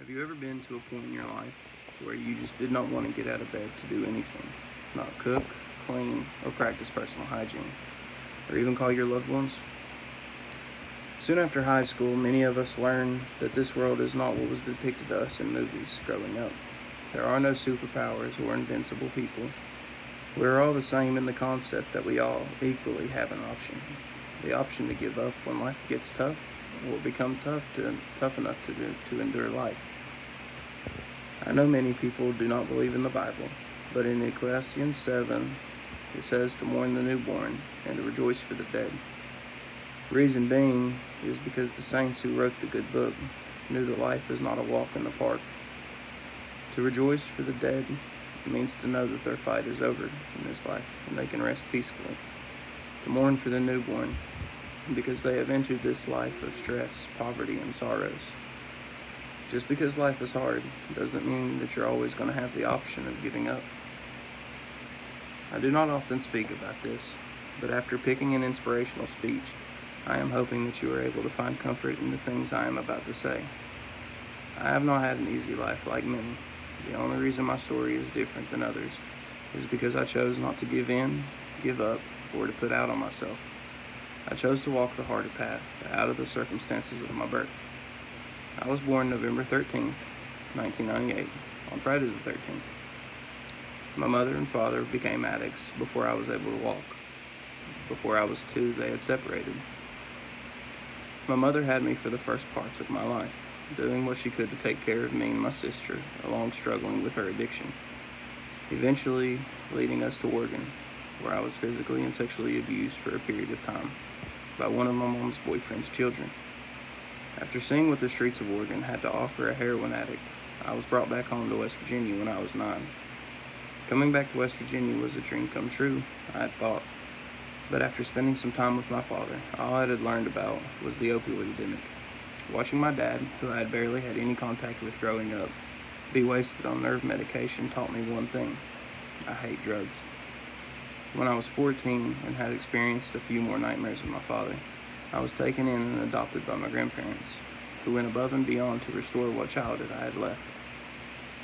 Have you ever been to a point in your life to where you just did not want to get out of bed to do anything? Not cook, clean, or practice personal hygiene, or even call your loved ones? Soon after high school, many of us learn that this world is not what was depicted to us in movies growing up. There are no superpowers or invincible people. We're all the same in the concept that we all equally have an option. The option to give up when life gets tough, or become tough enough to endure life. I know many people do not believe in the Bible, but in Ecclesiastes 7, it says to mourn the newborn and to rejoice for the dead. Reason being is because the saints who wrote the good book knew that life is not a walk in the park. To rejoice for the dead means to know that their fight is over in this life and they can rest peacefully. To mourn for the newborn because they have entered this life of stress, poverty, and sorrows. Just because life is hard doesn't mean that you're always going to have the option of giving up. I do not often speak about this, but after picking an inspirational speech, I am hoping that you are able to find comfort in the things I am about to say. I have not had an easy life like many. The only reason my story is different than others is because I chose not to give in, give up, or to put out on myself. I chose to walk the harder path out of the circumstances of my birth. I was born November 13th, 1998, on Friday the 13th. My mother and father became addicts before I was able to walk. Before I was 2, they had separated. My mother had me for the first parts of my life, doing what she could to take care of me and my sister, along struggling with her addiction, eventually leading us to Oregon, where I was physically and sexually abused for a period of time by one of my mom's boyfriend's children. After seeing what the streets of Oregon had to offer a heroin addict, I was brought back home to West Virginia when I was 9. Coming back to West Virginia was a dream come true, I had thought. But after spending some time with my father, all I had learned about was the opioid epidemic. Watching my dad, who I had barely had any contact with growing up, be wasted on nerve medication taught me one thing: I hate drugs. When I was 14 and had experienced a few more nightmares with my father, I was taken in and adopted by my grandparents, who went above and beyond to restore what childhood I had left.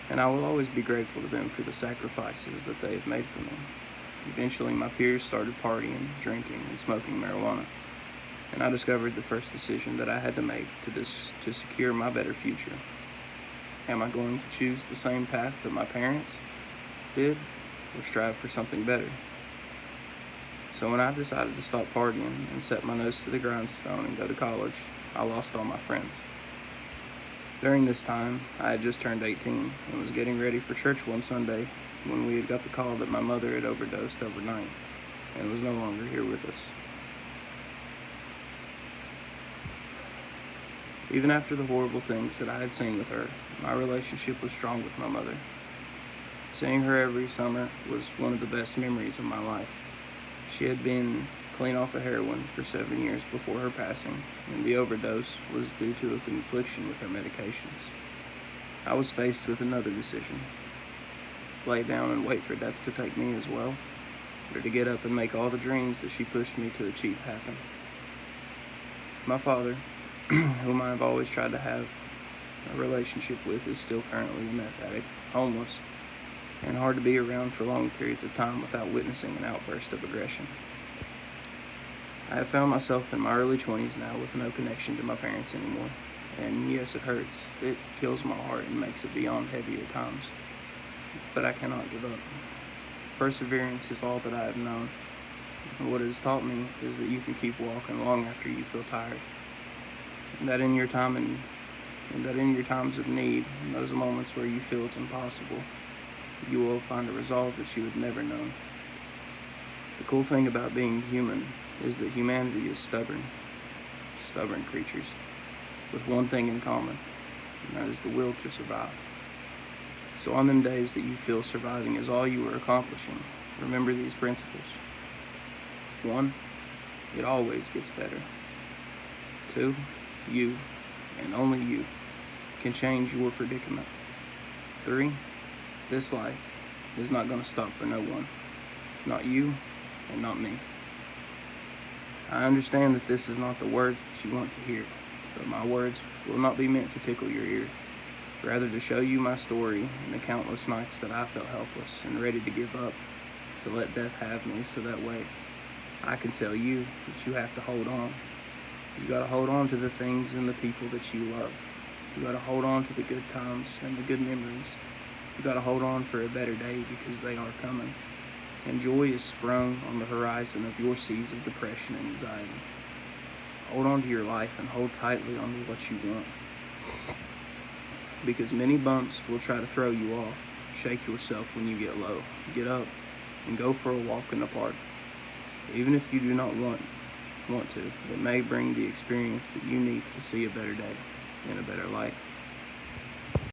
And I will always be grateful to them for the sacrifices that they have made for me. Eventually, my peers started partying, drinking, and smoking marijuana, and I discovered the first decision that I had to make to secure my better future. Am I going to choose the same path that my parents did, or strive for something better? So when I decided to stop partying and set my nose to the grindstone and go to college, I lost all my friends. During this time, I had just turned 18 and was getting ready for church one Sunday when we had got the call that my mother had overdosed overnight and was no longer here with us. Even after the horrible things that I had seen with her, my relationship was strong with my mother. Seeing her every summer was one of the best memories of my life. She had been clean off of heroin for 7 years before her passing, and the overdose was due to a confliction with her medications. I was faced with another decision: lay down and wait for death to take me as well, or to get up and make all the dreams that she pushed me to achieve happen. My father, whom I have always tried to have a relationship with, is still currently a meth addict, homeless, and hard to be around for long periods of time without witnessing an outburst of aggression. I have found myself in my early 20s now with no connection to my parents anymore, and yes, it hurts. It kills my heart and makes it beyond heavy at times, but I cannot give up. Perseverance is all that I have known, and what it has taught me is that you can keep walking long after you feel tired, and that in your times of need, in those moments where you feel it's impossible, you will find a resolve that you had never known. The cool thing about being human is that humanity is stubborn creatures, with one thing in common, and that is the will to survive. So on them days that you feel surviving is all you are accomplishing, remember these principles. 1, it always gets better. 2, you, and only you, can change your predicament. 3, this life is not going to stop for no one. Not you, and not me. I understand that this is not the words that you want to hear, but my words will not be meant to tickle your ear. rather to show you my story and the countless nights that I felt helpless and ready to give up, to let death have me, so that way I can tell you that you have to hold on. You gotta hold on to the things and the people that you love. You gotta hold on to the good times and the good memories. You gotta hold on for a better day, because they are coming. And joy is sprung on the horizon of your seas of depression and anxiety. Hold on to your life and hold tightly on to what you want. Because many bumps will try to throw you off. Shake yourself when you get low. Get up and go for a walk in the park. Even if you do not want to, it may bring the experience that you need to see a better day in a better light.